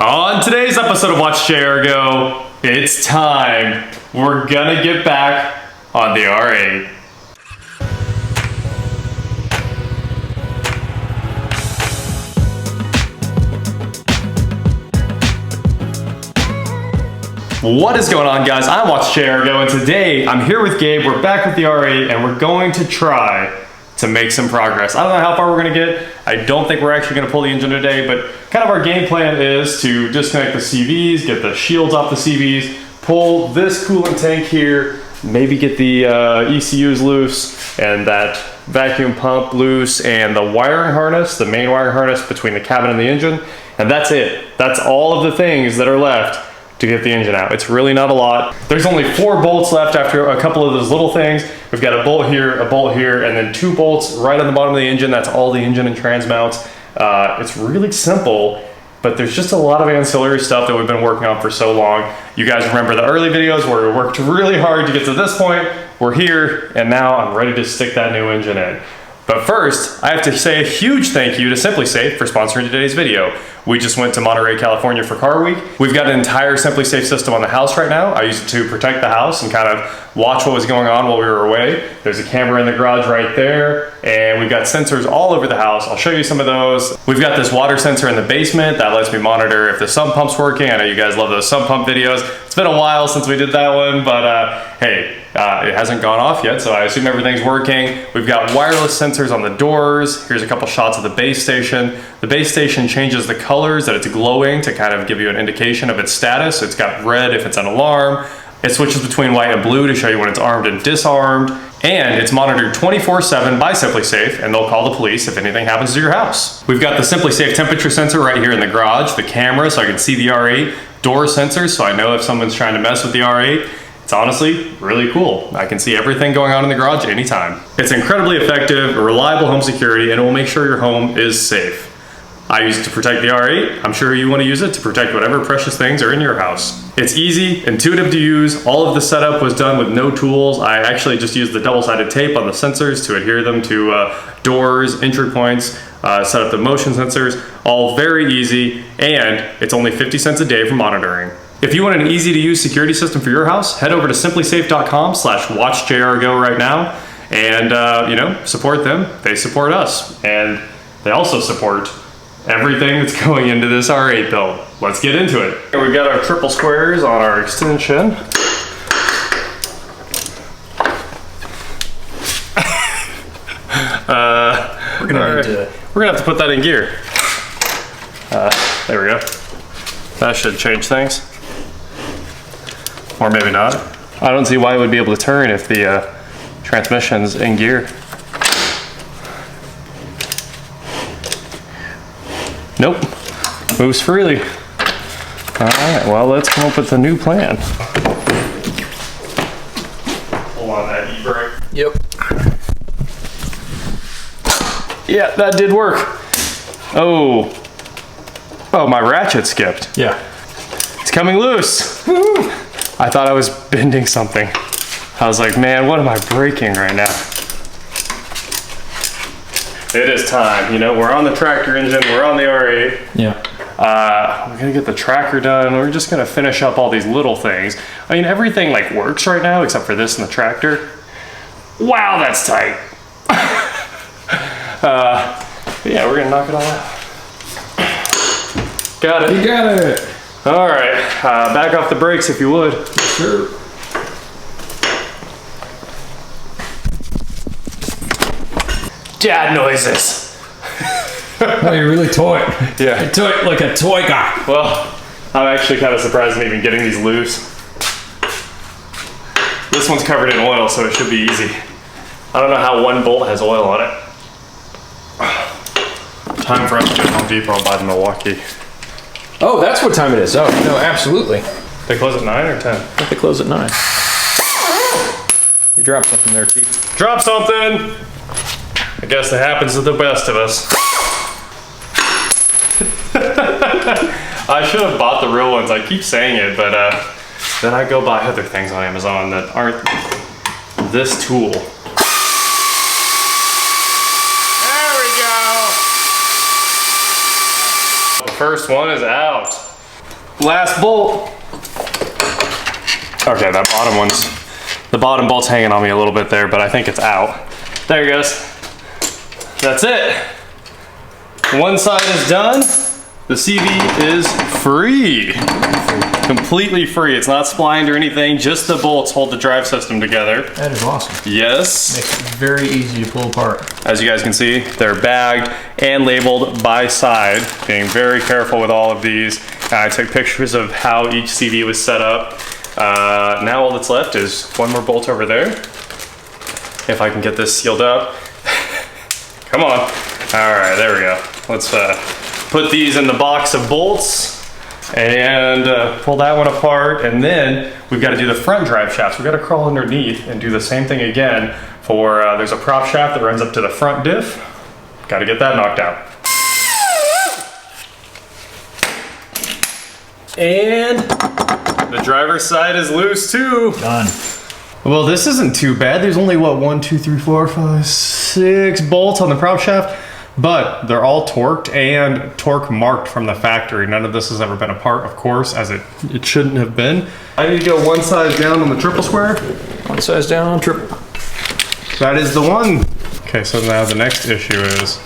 On today's episode of Watch JR Go, it's time. We're gonna get back on the R8. What is going on, guys? I'm Watch JR Go, and today I'm here with Gabe. We're back with the R8 and we're going to try to make some progress. I don't know how far we're gonna get. I don't think we're actually gonna pull the engine today, but kind of our game plan is to disconnect the CVs, get the shields off the CVs, pull this coolant tank here, maybe get the ECUs loose and that vacuum pump loose and the wiring harness, the main wiring harness between the cabin and the engine, and that's it. That's all of the things that are left to get the engine out. It's really not a lot. There's only 4 bolts left after a couple of those little things. We've got a bolt here, and then 2 bolts right on the bottom of the engine. That's all the engine and trans mounts. It's really simple, but there's just a lot of ancillary stuff that we've been working on for so long. You guys remember the early videos where we worked really hard to get to this point. We're here, and now I'm ready to stick that new engine in. But first, I have to say a huge thank you to SimpliSafe for sponsoring today's video. We just went to Monterey, California for Car Week. We've got an entire SimpliSafe system on the house right now. I used it to protect the house and kind of watch what was going on while we were away. There's a camera in the garage right there, and we've got sensors all over the house. I'll show you some of those. We've got this water sensor in the basement that lets me monitor if the sump pump's working. I know you guys love those sump pump videos. It's been a while since we did that one, but hey, it hasn't gone off yet, so I assume everything's working. We've got wireless sensors on the doors. Here's a couple shots of the base station. The base station changes the colors that it's glowing to kind of give you an indication of its status. It's got red if it's an alarm. It switches between white and blue to show you when it's armed and disarmed. And it's monitored 24/7 by SimpliSafe, and they'll call the police if anything happens to your house. We've got the SimpliSafe temperature sensor right here in the garage, the camera so I can see the R8, door sensors so I know if someone's trying to mess with the R8. It's honestly really cool. I can see everything going on in the garage anytime. It's incredibly effective, reliable home security, and it will make sure your home is safe. I use it to protect the R8. I'm sure you want to use it to protect whatever precious things are in your house. It's easy, intuitive to use. All of the setup was done with no tools. I actually just used the double-sided tape on the sensors to adhere them to doors, entry points, set up the motion sensors, all very easy, and it's only 50 cents a day for monitoring. If you want an easy-to-use security system for your house, head over to SimpliSafe.com/WatchJRGo right now and you know, support them. They support us, and they also support everything that's going into this R8 build. Let's get into it. Here we've got our triple squares on our extension. We're gonna have to put that in gear. There we go. That should change things. Or maybe not. I don't see why it would be able to turn if the transmission's in gear. Nope, moves freely. All right, well, let's come up with a new plan. Pull on that e-brake. Yep. Yeah, that did work. Oh, my ratchet skipped. Yeah. It's coming loose. Woo. I thought I was bending something. I was like, man, what am I breaking right now? It is time, you know, we're on the tractor engine, we're on the R8. Yeah. We're gonna get the tracker done. We're just gonna finish up all these little things. I mean, everything like works right now except for this and the tractor. Wow, that's tight. Yeah, we're gonna knock it all out. Got it. You got it. All right, back off the brakes if you would. Sure. Dad noises. Oh, you're really toy. Yeah. A toy, like a toy guy. Well, I'm actually kind of surprised I'm even getting these loose. This one's covered in oil, so it should be easy. I don't know how one bolt has oil on it. Time for us to go to Home Depot and buy the Milwaukee. Oh, that's what time it is. Oh, no, absolutely. They close at 9 or 10? I think they close at 9. You dropped something there, Keith. Drop something! I guess that happens to the best of us. I should have bought the real ones. I keep saying it, but then I go buy other things on Amazon that aren't this tool. There we go! The first one is out. Last bolt. Okay, the bottom bolt's hanging on me a little bit there, but I think it's out. There it goes. That's it. One side is done. The CV is free. Completely free. It's not splined or anything, just the bolts hold the drive system together. That is awesome. Yes. Makes it very easy to pull apart. As you guys can see, they're bagged and labeled by side. Being very careful with all of these. I took pictures of how each CV was set up. Now all that's left is one more bolt over there. If I can get this sealed up. Come on. All right, there we go. Let's put these in the box of bolts and pull that one apart. And then we've got to do the front drive shafts. We've got to crawl underneath and do the same thing again for, there's a prop shaft that runs up to the front diff. Got to get that knocked out. And the driver's side is loose too. Done. Well, this isn't too bad. There's only, what, 1, 2, 3, 4, 5, 6 bolts on the prop shaft, but they're all torqued and torque marked from the factory. None of this has ever been apart, of course, as it shouldn't have been. I need to go one size down on the triple square. One size down on triple. That is the one. Okay, so now the next issue is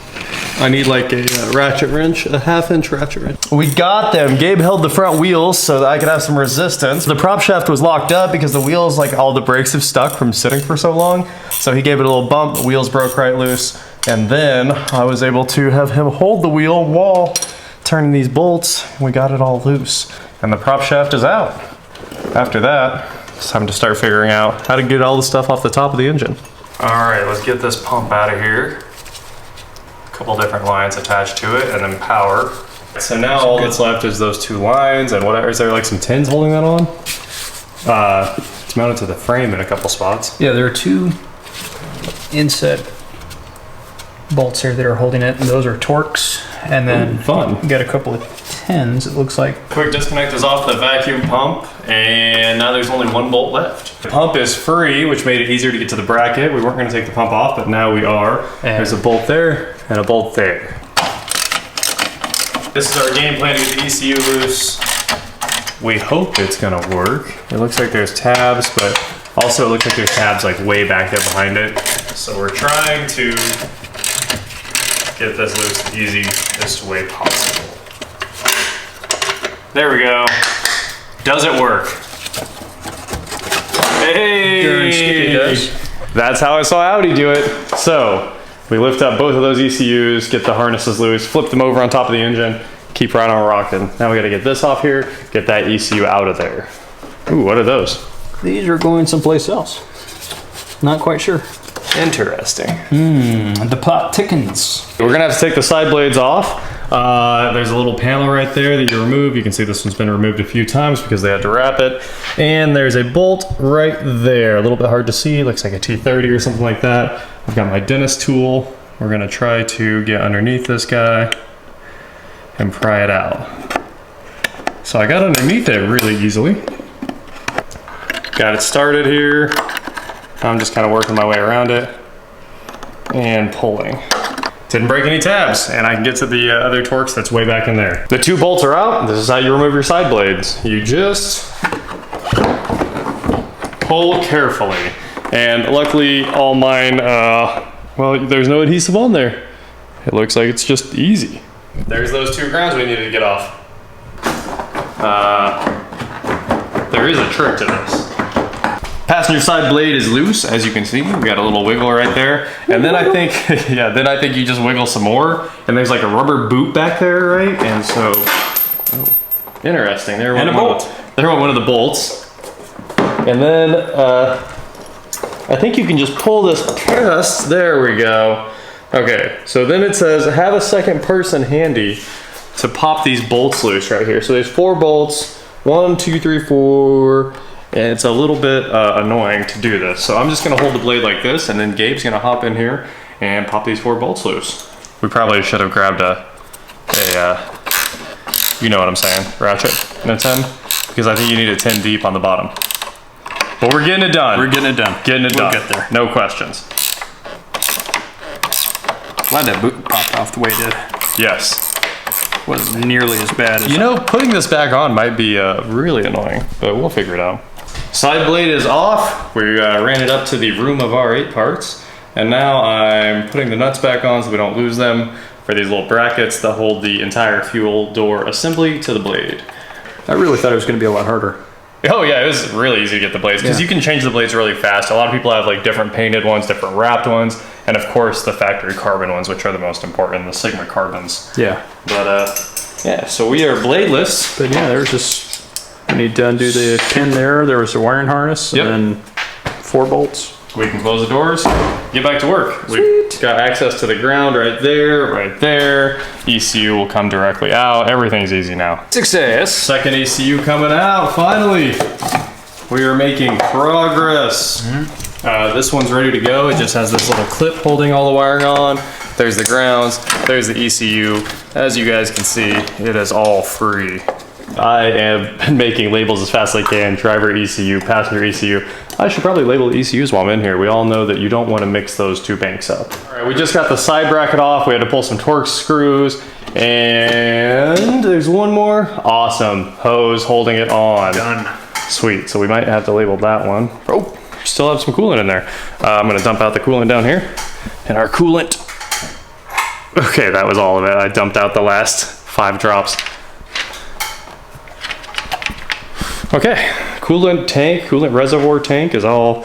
I need like a ratchet wrench, a 1/2-inch ratchet wrench. We got them. Gabe held the front wheels so that I could have some resistance. The prop shaft was locked up because the wheels, like all the brakes have stuck from sitting for so long. So he gave it a little bump, the wheels broke right loose. And then I was able to have him hold the wheel while turning these bolts. We got it all loose. And the prop shaft is out. After that, it's time to start figuring out how to get all the stuff off the top of the engine. All right, let's get this pump out of here. Couple different lines attached to it, and then power. So now all that's left is those two lines, and whatever. Is there like some tins holding that on? It's mounted to the frame in a couple spots. Yeah, there are two inset bolts here that are holding it, and those are Torx. And then fun. You got a couple of tins, it looks like. Quick disconnect is off the vacuum pump, and now there's only one bolt left. The pump is free, which made it easier to get to the bracket. We weren't going to take the pump off, but now we are. And there's a bolt there and a bolt there. This is our game plan to get the ECU loose. We hope it's going to work. It looks like there's tabs, but also it looks like there's tabs like way back there behind it. So we're trying to get this loose the easiest way possible. There we go. Does it work? Hey! That's how I saw Audi do it. So we lift up both of those ECUs, get the harnesses loose, flip them over on top of the engine, keep right on rocking. Now we gotta get this off here, get that ECU out of there. Ooh, what are those? These are going someplace else. Not quite sure. Interesting. The plot thickens. We're gonna have to take the side blades off. There's a little panel right there that you remove. You can see this one's been removed a few times because they had to wrap it. And there's a bolt right there. A little bit hard to see, looks like a T30 or something like that. I've got my dentist tool. We're gonna try to get underneath this guy and pry it out. So I got underneath it really easily. Got it started here. I'm just kind of working my way around it and pulling. Didn't break any tabs, and I can get to the other Torx that's way back in there. The two bolts are out. This is how you remove your side blades. You just pull carefully. And luckily, all mine, well, there's no adhesive on there. It looks like it's just easy. There's those two grounds we needed to get off. There is a trick to this. Passenger side blade is loose, as you can see. We got a little wiggle right there. And then I think, yeah, then I think you just wiggle some more. And there's like a rubber boot back there, right? And so, oh, interesting. There went one of the bolts. And then, I think you can just pull this past. There we go. Okay, so then it says, have a second person handy to pop these bolts loose right here. So there's 4 bolts, 1, 2, 3, 4. And it's a little bit annoying to do this. So I'm just gonna hold the blade like this, and then Gabe's gonna hop in here and pop these 4 bolts loose. We probably should have grabbed a you know what I'm saying, ratchet and a 10, because I think you need a 10 deep on the bottom. But we're getting it done. We're getting it done. Getting it done. We'll get there. No questions. Glad that boot popped off the way it did. Yes. was nearly as bad as You know, putting this back on might be really annoying, but we'll figure it out. Side blade is off. We ran it up to the room of R8 parts, and now I'm putting the nuts back on so we don't lose them for these little brackets that hold the entire fuel door assembly to the blade. I really thought it was going to be a lot harder. Oh yeah, it was really easy to get the blades because you can change the blades really fast. A lot of people have like different painted ones, different wrapped ones, and of course the factory carbon ones, which are the most important, the Sigma carbons. Yeah. But yeah, so we are bladeless. But yeah, there's just, I need to undo the pin there. There was a wiring harness and then 4 bolts. We can close the doors, get back to work. We've got access to the ground right there, right there. ECU will come directly out. Everything's easy now. Success. Second ECU coming out, finally. We are making progress. This one's ready to go. It just has this little clip holding all the wiring on. There's the grounds, there's the ECU. As you guys can see, it is all free. I am making labels as fast as I can. Driver ECU, passenger ECU. I should probably label the ECUs while I'm in here. We all know that you don't want to mix those two banks up. All right, we just got the side bracket off. We had to pull some Torx screws, and there's one more. Awesome, hose holding it on. Done. Sweet, so we might have to label that one. Oh, still have some coolant in there. I'm gonna dump out the coolant down here. And our coolant. Okay, that was all of it. I dumped out the last 5 drops. Okay, coolant tank, coolant reservoir tank is all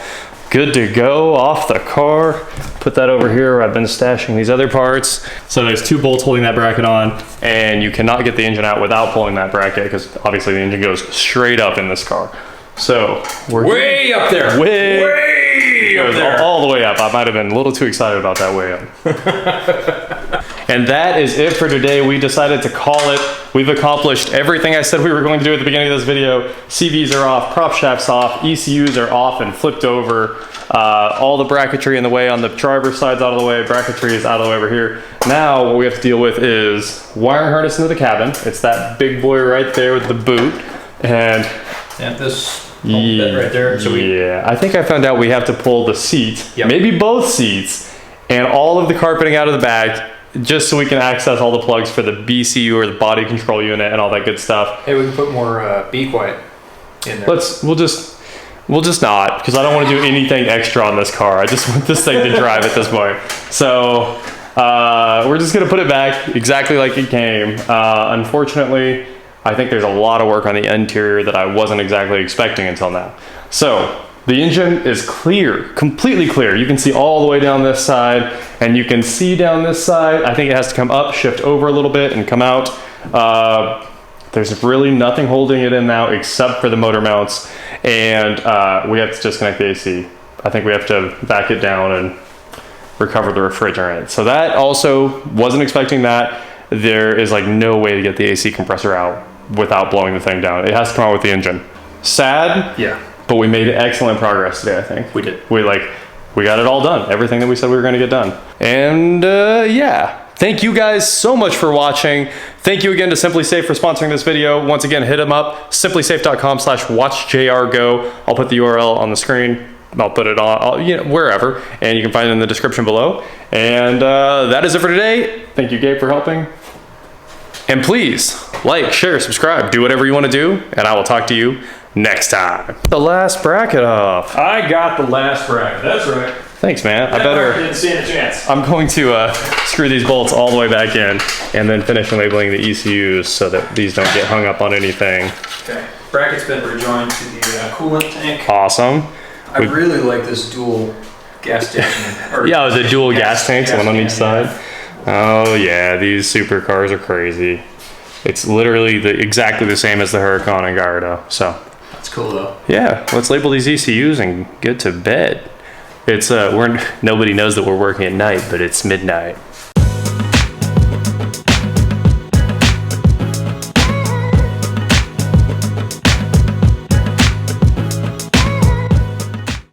good to go off the car. Put that over here where I've been stashing these other parts. So there's 2 bolts holding that bracket on, and you cannot get the engine out without pulling that bracket because obviously the engine goes straight up in this car. So we're Way up there. way up there. all the way up. I might have been a little too excited about that way up. And that is it for today. We decided to call it. We've accomplished everything I said we were going to do at the beginning of this video. CVs are off, prop shafts off, ECUs are off and flipped over. All the bracketry in the way on the driver's side's out of the way, bracketry is out of the way over here. Now what we have to deal with is wiring harness into the cabin. It's that big boy right there with the boot. And this bit right there. So yeah, I think I found out we have to pull the seat, maybe both seats, and all of the carpeting out of the back, just so we can access all the plugs for the BCU or the body control unit and all that good stuff. Hey, we can put more Be Quiet in there. We'll just not, because I don't want to do anything extra on this car. I just want this thing to drive at this point. So we're just gonna put it back exactly like it came. Unfortunately, I think there's a lot of work on the interior that I wasn't exactly expecting until now. So the engine is clear, completely clear. You can see all the way down this side, and you can see down this side. I think it has to come up, shift over a little bit, and come out. There's really nothing holding it in now except for the motor mounts, and we have to disconnect the AC. I think we have to back it down and recover the refrigerant. So that also, wasn't expecting that. There is like no way to get the AC compressor out without blowing the thing down. It has to come out with the engine. Sad. Yeah. But we made excellent progress today, I think. We did. We got it all done. Everything that we said we were gonna get done. And yeah, thank you guys so much for watching. Thank you again to SimpliSafe for sponsoring this video. Once again, hit them up, simplisafe.com/watchjrgo. I'll put the URL on the screen. I'll put it on, wherever, and you can find it in the description below. And that is it for today. Thank you, Gabe, for helping. And please, like, share, subscribe, do whatever you want to do, and I will talk to you next time. The last bracket off. I got the last bracket. That's right. Thanks, man. I better. Didn't stand a chance. I'm going to screw these bolts all the way back in and then finish labeling the ECUs so that these don't get hung up on anything. Okay. Bracket's been rejoined to the coolant tank. Awesome. I really like this dual gas tank. Yeah, it was a dual gas tanks, one on each side. Oh yeah, these supercars are crazy. It's literally exactly the same as the Huracan and Gallardo. So that's cool though. Yeah, let's label these ECUs and get to bed. It's nobody knows that we're working at night, but it's midnight.